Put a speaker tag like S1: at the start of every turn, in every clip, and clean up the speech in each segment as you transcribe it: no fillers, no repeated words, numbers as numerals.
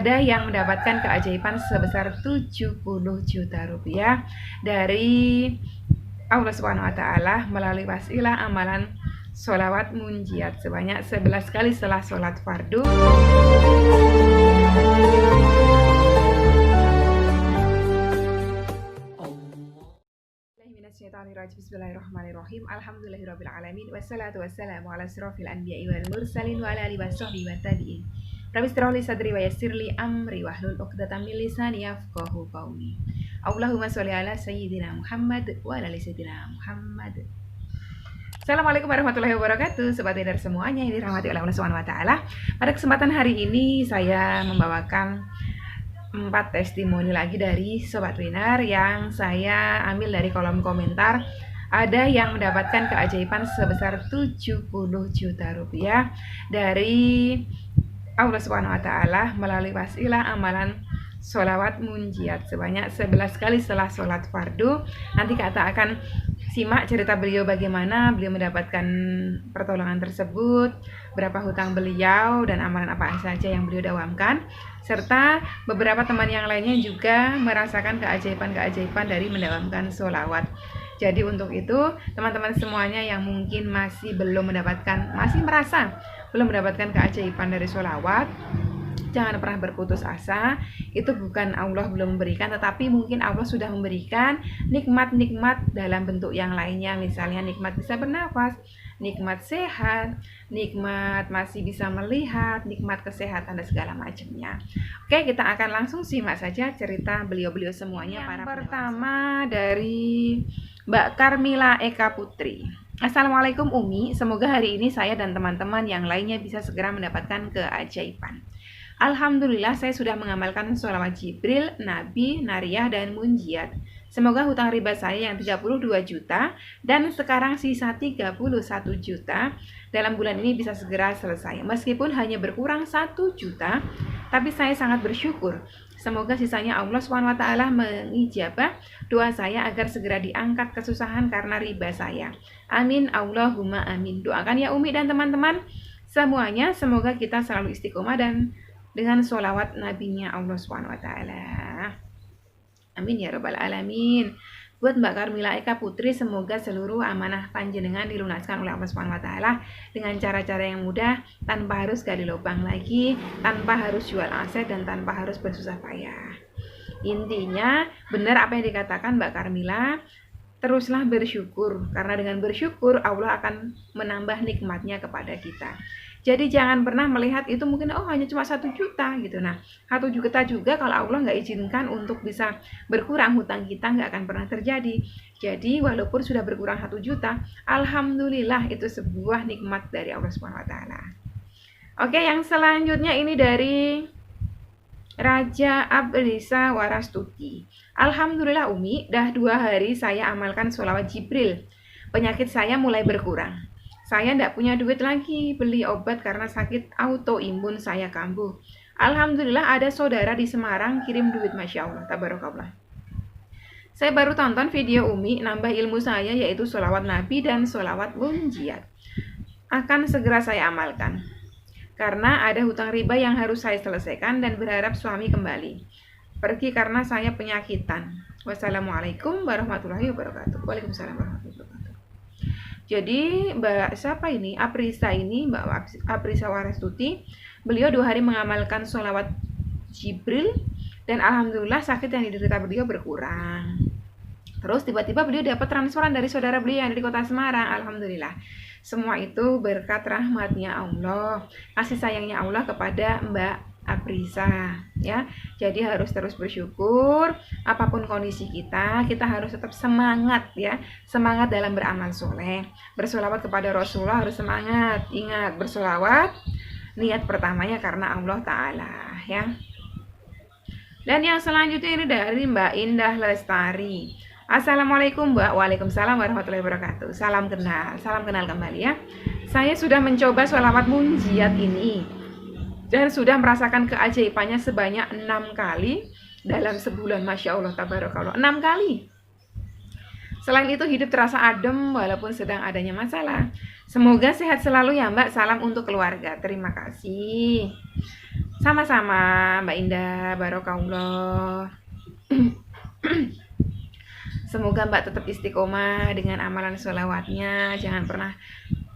S1: ada yang mendapatkan keajaiban sebesar 70 juta rupiah dari Allah Subhanahu wa Ta'ala melalui wasilah amalan sholawat munjiat sebanyak 11 kali setelah sholat fardu. Bismillahirrahmanirrahim. Alhamdulillahirabbil alamin wassalatu wassalamu ala asyrofil anbiya'i wal mursalin wa ala alihi washabbihi wa tabi'in. Rabbi shrah li sadri wa yassir li amri wahlul 'uqdatam min lisani yafqahu qawli. Allahumma sholli ala sayyidina Muhammad wa ala ali sayyidina Muhammad. Assalamualaikum warahmatullahi wabarakatuh, sobat Winar semuanya yang dirahmati oleh Allah Subhanahu wa Ta'ala. Pada kesempatan hari ini saya membawakan 4 testimoni lagi dari Sobat Winar yang saya ambil dari kolom komentar. Ada yang mendapatkan keajaiban sebesar 70 juta rupiah dari Allah Subhanahu wa Ta'ala melalui wasilah amalan sholawat munjiat sebanyak 11 kali setelah sholat fardu. Nanti kita akan simak cerita beliau bagaimana beliau mendapatkan pertolongan tersebut, berapa hutang beliau, dan amalan apa saja yang beliau dawamkan, serta beberapa teman yang lainnya juga merasakan keajaiban-keajaiban dari mendawamkan sholawat. Jadi untuk itu teman-teman semuanya yang mungkin masih merasa belum mendapatkan keajaiban dari sholawat, jangan pernah berputus asa. Itu bukan Allah belum memberikan, tetapi mungkin Allah sudah memberikan nikmat-nikmat dalam bentuk yang lainnya. Misalnya nikmat bisa bernafas, nikmat sehat, nikmat masih bisa melihat, nikmat kesehatan dan segala macamnya. Oke, kita akan langsung simak saja cerita beliau-beliau semuanya. Yang pertama dari Mbak Karmila Eka Putri. Assalamualaikum Umi, semoga hari ini saya dan teman-teman yang lainnya bisa segera mendapatkan keajaiban. Alhamdulillah saya sudah mengamalkan sholawat Jibril, Nabi, Nariyah, dan Munjiat. Semoga hutang riba saya yang 32 juta dan sekarang sisa 31 juta dalam bulan ini bisa segera selesai. Meskipun hanya berkurang 1 juta, tapi saya sangat bersyukur. Semoga sisanya Allah SWT mengijabah doa saya agar segera diangkat kesusahan karena riba saya. Amin, Allahumma amin. Doakan ya Umi dan teman-teman semuanya, semoga kita selalu istiqomah dan dengan sholawat nabinya Allah SWT. Amin ya rabbal alamin. Buat Mbak Karmila Eka Putri, semoga seluruh amanah panjenengan dilunaskan oleh Allah SWT dengan cara-cara yang mudah, tanpa harus gali lubang lagi, tanpa harus jual aset, dan tanpa harus bersusah payah. Intinya benar apa yang dikatakan Mbak Karmila, teruslah bersyukur, karena dengan bersyukur Allah akan menambah nikmatnya kepada kita. Jadi jangan pernah melihat itu mungkin hanya cuma 1 juta gitu. Nah, 1 juta juga kalau Allah nggak izinkan untuk bisa berkurang hutang kita, nggak akan pernah terjadi. Jadi walaupun sudah berkurang 1 juta, alhamdulillah itu sebuah nikmat dari Allah Subhanahu wa Ta'ala. Oke, yang selanjutnya ini dari Raja Abrisa Warastuti. Alhamdulillah Umi, dah 2 hari saya amalkan sholawat Jibril. Penyakit saya mulai berkurang. Saya tidak punya duit lagi beli obat karena sakit autoimun saya kambuh. Alhamdulillah ada saudara di Semarang kirim duit, Masya Allah, tabarakallah. Saya baru tonton video Umi nambah ilmu saya, yaitu sholawat Nabi dan sholawat munjiat. Akan segera saya amalkan, karena ada hutang riba yang harus saya selesaikan dan berharap suami kembali pergi karena saya penyakitan. Wassalamualaikum warahmatullahi wabarakatuh. Waalaikumsalam warahmatullahi wabarakatuh. Jadi Mbak siapa ini? Mbak Aprisa Warastuti. Beliau 2 hari mengamalkan sholawat Jibril dan alhamdulillah sakit yang diderita beliau berkurang. Terus tiba-tiba beliau dapat transferan dari saudara beliau yang ada di kota Semarang. Alhamdulillah. Semua itu berkat rahmatnya Allah, kasih sayangnya Allah kepada Mbak Aprisa, ya. Jadi harus terus bersyukur apapun kondisi kita harus tetap semangat, ya. Semangat dalam beramal soleh. Bersolawat kepada Rasulullah harus semangat. Ingat, bersolawat niat pertamanya karena Allah Ta'ala, ya. Dan yang selanjutnya ini dari Mbak Indah Lestari. Assalamualaikum Mbak. Waalaikumsalam warahmatullahi wabarakatuh. Salam kenal kembali, ya. Saya sudah mencoba sholawat munjiat ini dan sudah merasakan keajaibannya sebanyak 6 kali dalam sebulan. Masya Allah, tabarakallah, 6 kali. Selain itu hidup terasa adem walaupun sedang adanya masalah. Semoga sehat selalu ya Mbak. Salam untuk keluarga. Terima kasih. Sama-sama Mbak Indah, barokallah. Semoga Mbak tetap istiqomah dengan amalan sholawatnya. Jangan pernah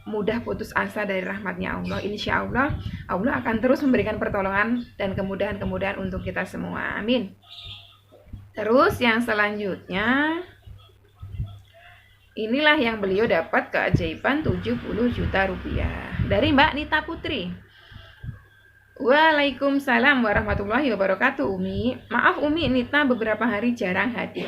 S1: mudah putus asa dari rahmatnya Allah. Insya Allah, Allah akan terus memberikan pertolongan dan kemudahan-kemudahan untuk kita semua. Amin. Terus yang selanjutnya, inilah yang beliau dapat keajaiban 70 juta rupiah dari Mbak Nita Putri. Waalaikumsalam warahmatullahi wabarakatuh. Umi, maaf Umi, Nita beberapa hari jarang hadir.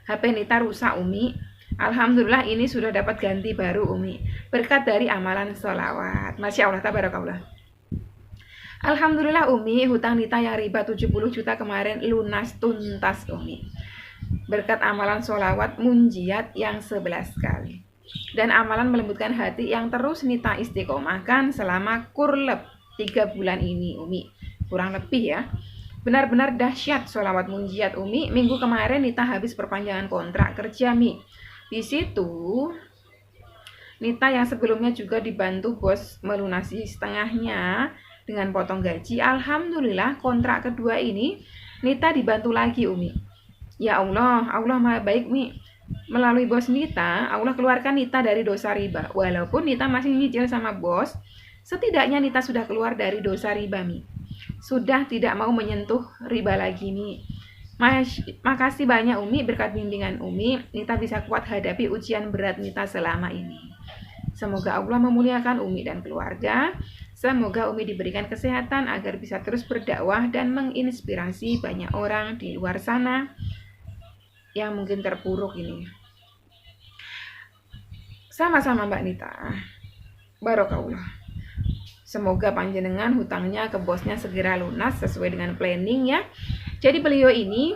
S1: HP Nita rusak Umi. Alhamdulillah ini sudah dapat ganti baru Umi, berkat dari amalan sholawat. Masya Allah, tabarakallah. Alhamdulillah Umi, hutang Nita yang riba 70 juta kemarin lunas tuntas Umi, berkat amalan sholawat munjiat yang 11 kali. Dan amalan melembutkan hati yang terus Nita istiqomahkan selama kurleb 3 bulan ini Umi. Kurang lebih ya. Benar-benar dahsyat sholawat munjiat Umi. Minggu kemarin Nita habis perpanjangan kontrak kerja Mi. Di situ Nita yang sebelumnya juga dibantu bos melunasi setengahnya dengan potong gaji. Alhamdulillah kontrak kedua ini Nita dibantu lagi Umi. Ya Allah, Allah maha baik Mi. Melalui bos Nita, Allah keluarkan Nita dari dosa riba. Walaupun Nita masih nyicil sama bos, setidaknya Nita sudah keluar dari dosa riba Mi. Sudah tidak mau menyentuh riba lagi Mi. Makasih banyak Umi, berkat bimbingan Umi Nita bisa kuat hadapi ujian berat Nita selama ini. Semoga Allah memuliakan Umi dan keluarga. Semoga Umi diberikan kesehatan agar bisa terus berdakwah dan menginspirasi banyak orang di luar sana yang mungkin terpuruk ini. Sama-sama Mbak Nita, barokallah. Semoga panjenengan hutangnya ke bosnya segera lunas sesuai dengan planning ya. Jadi beliau ini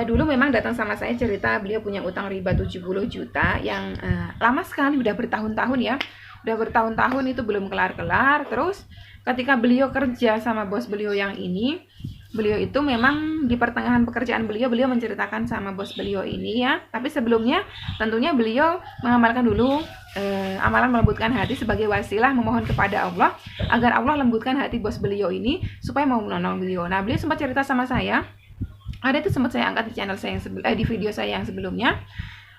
S1: dulu memang datang sama saya cerita beliau punya utang riba 70 juta yang lama sekali, udah bertahun-tahun ya. Udah bertahun-tahun itu belum kelar-kelar. Terus ketika beliau kerja sama bos beliau yang ini, beliau itu memang di pertengahan pekerjaan beliau menceritakan sama bos beliau ini ya. Tapi sebelumnya tentunya beliau mengamalkan dulu amalan melembutkan hati sebagai wasilah memohon kepada Allah agar Allah lembutkan hati bos beliau ini supaya mau menolong beliau. Nah, beliau sempat cerita sama saya. Ada itu sempat saya angkat di channel saya yang di video saya yang sebelumnya.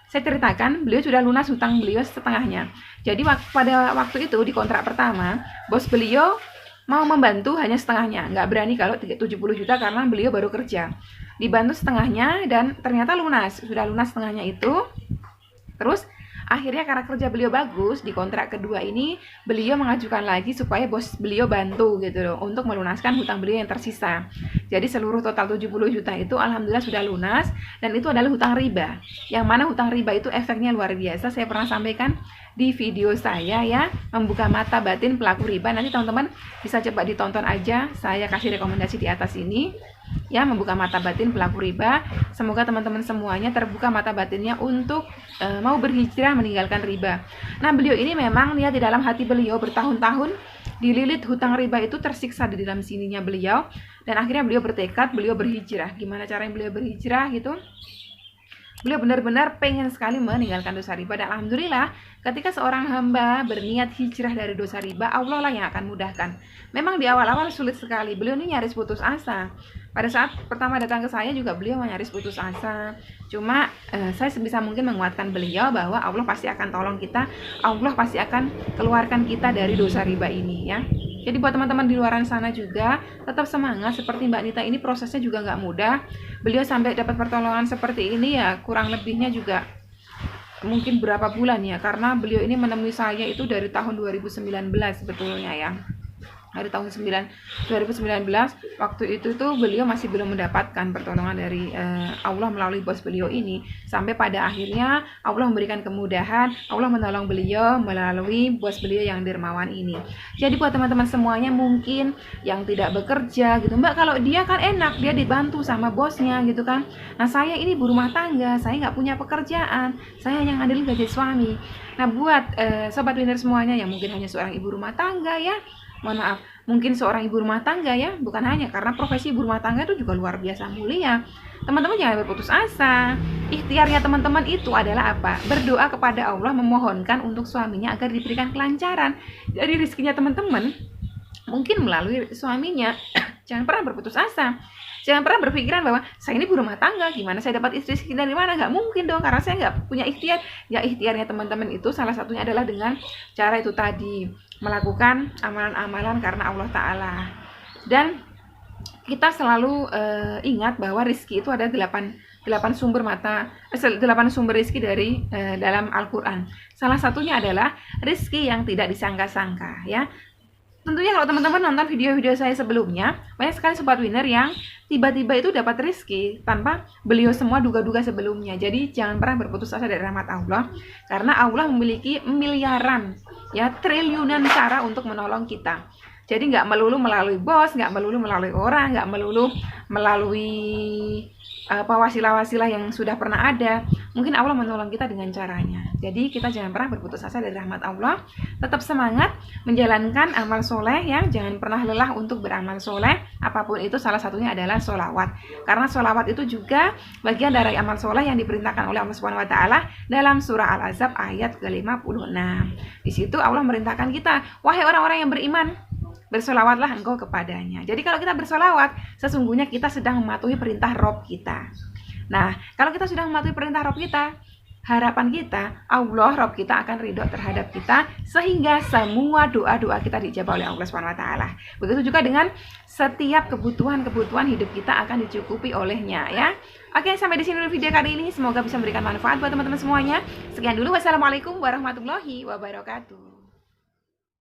S1: Saya ceritakan beliau sudah lunas hutang beliau setengahnya. Jadi pada waktu itu di kontrak pertama, bos beliau mau membantu hanya setengahnya, nggak berani kalau 70 juta karena beliau baru kerja. Dibantu setengahnya dan ternyata lunas, sudah lunas setengahnya itu. Terus akhirnya karena kerja beliau bagus, di kontrak kedua ini beliau mengajukan lagi supaya bos beliau bantu gitu loh untuk melunaskan hutang beliau yang tersisa. Jadi seluruh total 70 juta itu alhamdulillah sudah lunas dan itu adalah hutang riba. Yang mana hutang riba itu efeknya luar biasa. Saya pernah sampaikan di video saya ya, membuka mata batin pelaku riba. Nanti teman-teman bisa coba ditonton aja, saya kasih rekomendasi di atas ini ya, membuka mata batin pelaku riba. Semoga teman-teman semuanya terbuka mata batinnya untuk mau berhijrah meninggalkan riba. Nah, beliau ini memang lihat di dalam hati beliau bertahun-tahun dililit hutang riba itu, tersiksa di dalam sininya beliau, dan akhirnya beliau bertekad, beliau berhijrah. Gimana caranya beliau berhijrah gitu? Beliau benar-benar pengen sekali meninggalkan dosa riba, dan alhamdulillah ketika seorang hamba berniat hijrah dari dosa riba, Allah lah yang akan mudahkan. Memang di awal-awal sulit sekali, beliau ini nyaris putus asa. Pada saat pertama datang ke saya juga beliau nyaris putus asa. Cuma saya sebisa mungkin menguatkan beliau bahwa Allah pasti akan tolong kita, Allah pasti akan keluarkan kita dari dosa riba ini ya. Jadi buat teman-teman di luar sana juga tetap semangat, seperti Mbak Nita ini prosesnya juga nggak mudah. Beliau sampai dapat pertolongan seperti ini ya kurang lebihnya juga mungkin berapa bulan ya, karena beliau ini menemui saya itu dari tahun 2019 sebetulnya ya. Dari tahun 2019 waktu itu tuh beliau masih belum mendapatkan pertolongan dari Allah melalui bos beliau ini, sampai pada akhirnya Allah memberikan kemudahan, Allah menolong beliau melalui bos beliau yang dermawan ini. Jadi buat teman-teman semuanya mungkin yang tidak bekerja gitu, Mbak, kalau dia kan enak, dia dibantu sama bosnya gitu kan. Nah, saya ini ibu rumah tangga, saya nggak punya pekerjaan, saya hanya ngandelin gaji suami. Nah, buat sobat winner semuanya yang mungkin hanya seorang ibu rumah tangga ya, mohon maaf, mungkin seorang ibu rumah tangga ya, bukan hanya, karena profesi ibu rumah tangga itu juga luar biasa mulia. Teman-teman jangan berputus asa. Ikhtiarnya teman-teman itu adalah apa? Berdoa kepada Allah, memohonkan untuk suaminya agar diberikan kelancaran. Jadi rezekinya teman-teman mungkin melalui suaminya. Jangan pernah berputus asa. Jangan pernah berpikiran bahwa saya ini berumah tangga, gimana saya dapat istri dari mana? Nggak mungkin dong, karena saya nggak punya ikhtiar. Ya, ikhtiarnya teman-teman itu salah satunya adalah dengan cara itu tadi, melakukan amalan-amalan karena Allah Ta'ala. Dan kita selalu ingat bahwa rizki itu ada 8 sumber rizki dari dalam Al-Quran. Salah satunya adalah rizki yang tidak disangka-sangka, ya. Tentunya kalau teman-teman nonton video-video saya sebelumnya, banyak sekali sobat winner yang tiba-tiba itu dapat rezeki tanpa beliau semua duga-duga sebelumnya. Jadi jangan pernah berputus asa dari rahmat Allah, karena Allah memiliki miliaran, ya, triliunan cara untuk menolong kita. Jadi nggak melulu melalui bos, nggak melulu melalui orang, nggak melulu melalui wasilah-wasilah yang sudah pernah ada. Mungkin Allah menolong kita dengan caranya. Jadi kita jangan pernah berputus asa dari rahmat Allah. Tetap semangat menjalankan amal soleh, ya. Jangan pernah lelah untuk beramal soleh. Apapun itu, salah satunya adalah sholawat. Karena sholawat itu juga bagian dari amal soleh yang diperintahkan oleh Allah Subhanahu Wa Taala dalam surah Al-Ahzab ayat ke-56. Di situ Allah merintahkan kita, wahai orang-orang yang beriman, bersolawatlah engkau kepadanya. Jadi kalau kita bersolawat, sesungguhnya kita sedang mematuhi perintah Rob kita. Nah, kalau kita sudah mematuhi perintah Rob kita, harapan kita, Allah Rob kita akan ridho terhadap kita, sehingga semua doa-doa kita dijawab oleh Allah Subhanahu Wa Taala. Begitu juga dengan setiap kebutuhan hidup kita akan dicukupi olehnya, ya. Oke, sampai di sini dulu video kali ini. Semoga bisa memberikan manfaat buat teman-teman semuanya. Sekian dulu. Wassalamualaikum warahmatullahi wabarakatuh.